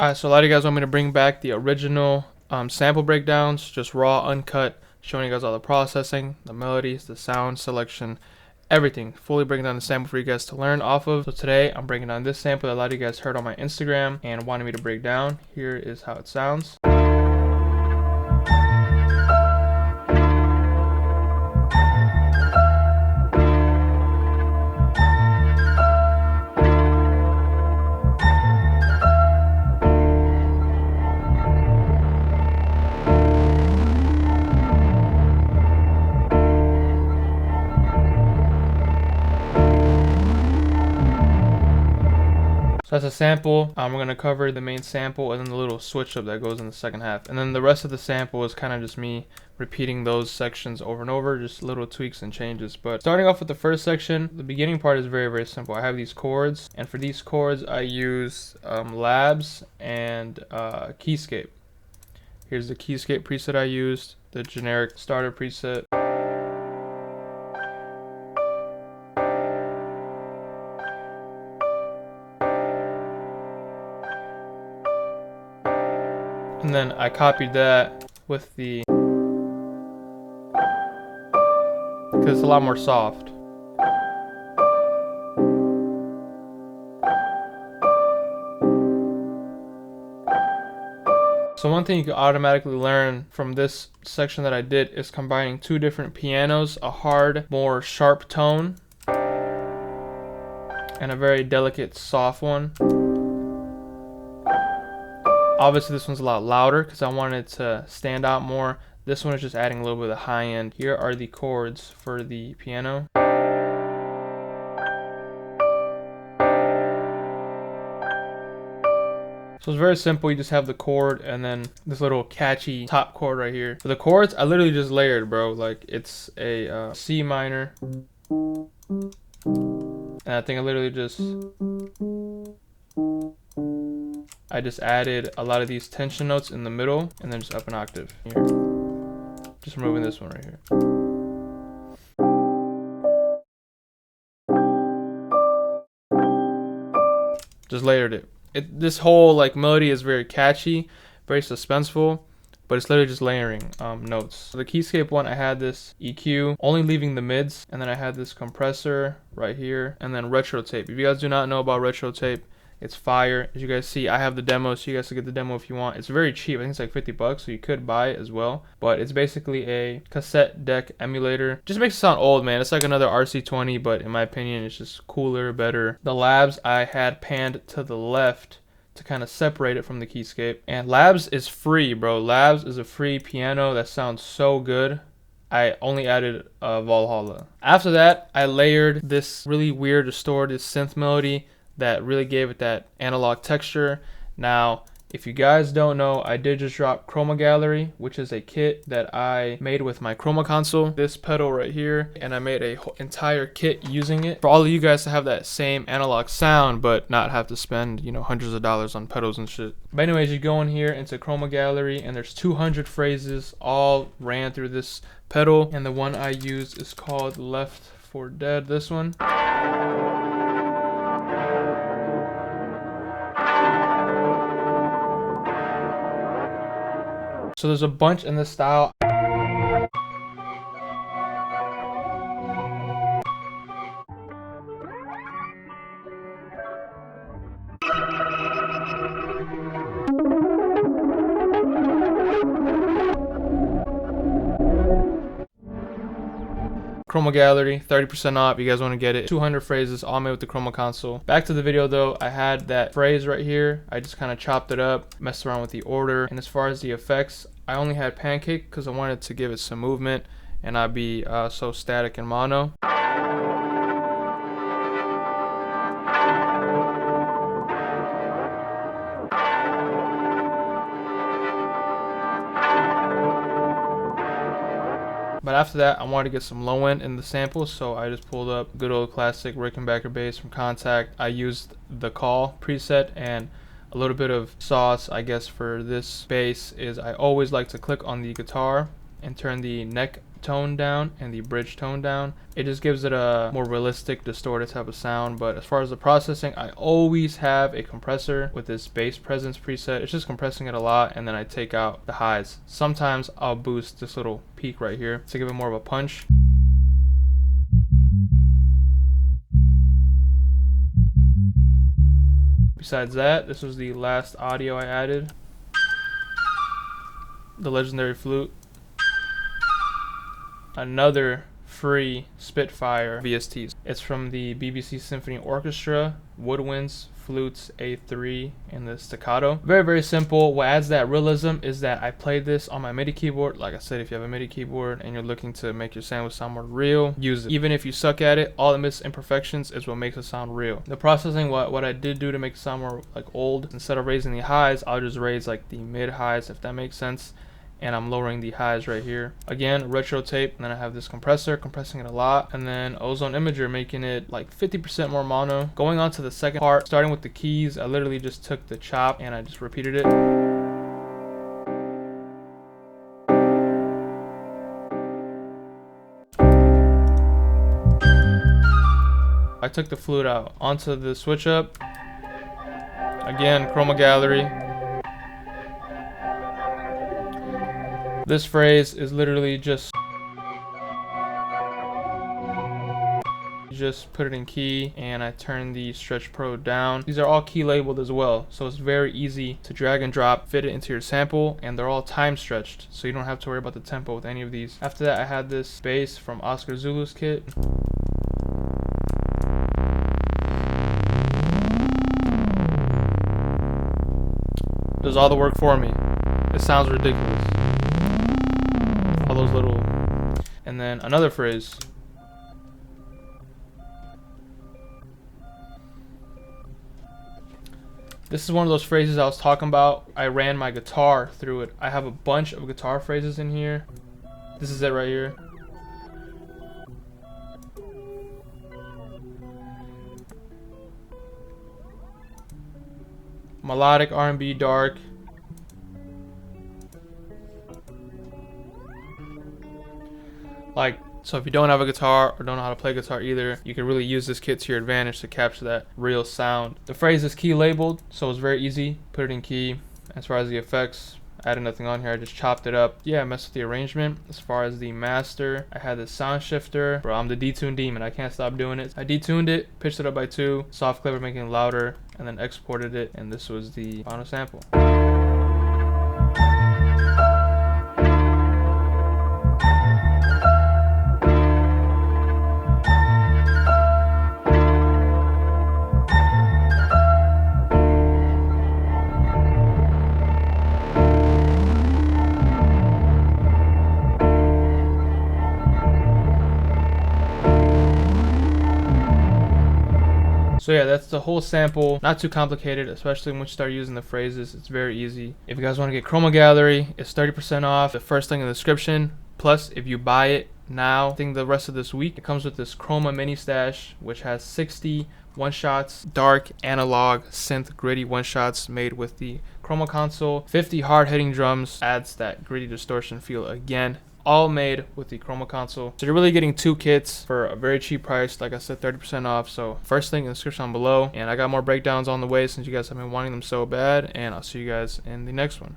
Alright, so a lot of you guys want me to bring back the original sample breakdowns, just raw, uncut, showing you guys all the processing, the melodies, the sound selection, everything. Fully breaking down the sample for you guys to learn off of. So today I'm breaking down this sample that a lot of you guys heard on my Instagram and wanted me to break down. Here is how it sounds. So that's a sample. We're going to cover the main sample and then the little switch up that goes in the second half. And then the rest of the sample is kind of just me repeating those sections over and over, just little tweaks and changes. But starting off with the first section, the beginning part is very, very simple. I have these chords, and for these chords, I use labs and keyscape. Here's the keyscape preset I used, the generic starter preset. And then I copied that with the, because it's a lot more soft. So one thing you can automatically learn from this section that I did is combining two different pianos, a hard, more sharp tone, and a very delicate, soft one. Obviously this one's a lot louder because I wanted it to stand out more. This one is just adding a little bit of the high end. Here are the chords for the piano. So it's very simple. You just have the chord and then this little catchy top chord right here. For the chords, I literally just layered, bro. Like it's a C minor. And I think I literally just added a lot of these tension notes in the middle and then just up an octave here. Just removing this one right here. Just layered it. This whole like melody is very catchy, very suspenseful, but it's literally just layering notes. So the keyscape one, I had this EQ, only leaving the mids, and then I had this compressor right here, and then retro tape. If you guys do not know about retro tape, it's fire. As you guys see, I have the demo, so you guys can get the demo if you want. It's very cheap. I think it's like 50 bucks, so you could buy it as well. But it's basically a cassette deck emulator. Just makes it sound old, man. It's like another RC20, but in my opinion, it's just cooler, better. The labs I had panned to the left to kind of separate it from the keyscape. And labs is free, bro. Labs is a free piano that sounds so good. I only added Valhalla. After that, I layered this really weird distorted synth melody that really gave it that analog texture. Now, if you guys don't know, I did just drop Chroma Gallery, which is a kit that I made with my Chroma console. This pedal right here, and I made a whole entire kit using it for all of you guys to have that same analog sound, but not have to spend, you know, hundreds of dollars on pedals and shit. But anyways, you go in here into Chroma Gallery, and there's 200 phrases all ran through this pedal, and the one I used is called Left 4 Dead. This one. So there's a bunch in this style. Chroma Gallery, 30% off. You guys want to get it. 200 phrases, all made with the Chroma console. Back to the video though, I had that phrase right here. I just kind of chopped it up, messed around with the order. And as far as the effects, I only had pancake because I wanted to give it some movement and not be so static and mono. But after that, I wanted to get some low end in the sample, so I just pulled up good old classic Rickenbacker bass from Contact. I used the call preset, and a little bit of sauce, I guess, for this bass is I always like to click on the guitar and turn the neck tone down and the bridge tone down. It just gives it a more realistic, distorted type of sound. But as far as the processing, I always have a compressor with this bass presence preset. It's just compressing it a lot, and then I take out the highs. Sometimes I'll boost this little peak right here to give it more of a punch. Besides that, this was the last audio I added. The legendary flute. Another free Spitfire VST. It's from the BBC Symphony Orchestra, woodwinds, flutes, A3, and the staccato. Very, very simple. What adds that realism is that I played this on my MIDI keyboard. Like I said, if you have a MIDI keyboard and you're looking to make your sandwich sound more real, use it. Even if you suck at it, all the imperfections is what makes it sound real. The processing, what I did do to make it sound more like old, instead of raising the highs, I'll just raise like the mid highs, if that makes sense. And I'm lowering the highs right here. Again, retro tape, and then I have this compressor, compressing it a lot, and then ozone imager, making it like 50% more mono. Going on to the second part, starting with the keys, I literally just took the chop and I just repeated it. I took the flute out. Onto the switch up. Again, chroma gallery. This phrase is literally just put it in key, and I turn the Stretch Pro down. These are all key labeled as well, so it's very easy to drag and drop, fit it into your sample, and they're all time stretched, so you don't have to worry about the tempo with any of these. After that, I had this bass from Oscar Zulu's kit. Does all the work for me. It sounds ridiculous. All those little, and then another phrase. This is one of those phrases I was talking about. I ran my guitar through it. I have a bunch of guitar phrases in here. This is it right here. Melodic R&B, dark. Like, so if you don't have a guitar or don't know how to play guitar either, you can really use this kit to your advantage to capture that real sound. The phrase is key labeled, so it's very easy. Put it in key. As far as the effects, I added nothing on here. I just chopped it up. Yeah, I messed with the arrangement. As far as the master, I had this sound shifter. Bro, I'm the detune demon. I can't stop doing it. I detuned it, pitched it up by 2, soft clipper making it louder, and then exported it. And this was the final sample. So yeah, that's the whole sample. Not too complicated, especially once you start using the phrases. It's very easy. If you guys want to get Chroma Gallery, it's 30% off. The first link in the description. Plus, if you buy it now, I think the rest of this week, it comes with this Chroma mini stash, which has 60 one-shots, dark, analog, synth, gritty one-shots made with the Chroma console. 50 hard-hitting drums, adds that gritty distortion feel again. All made with the Chroma console. So you're really getting 2 kits for a very cheap price. Like I said, 30% off. So first link in the description below. And I got more breakdowns on the way since you guys have been wanting them so bad. And I'll see you guys in the next one.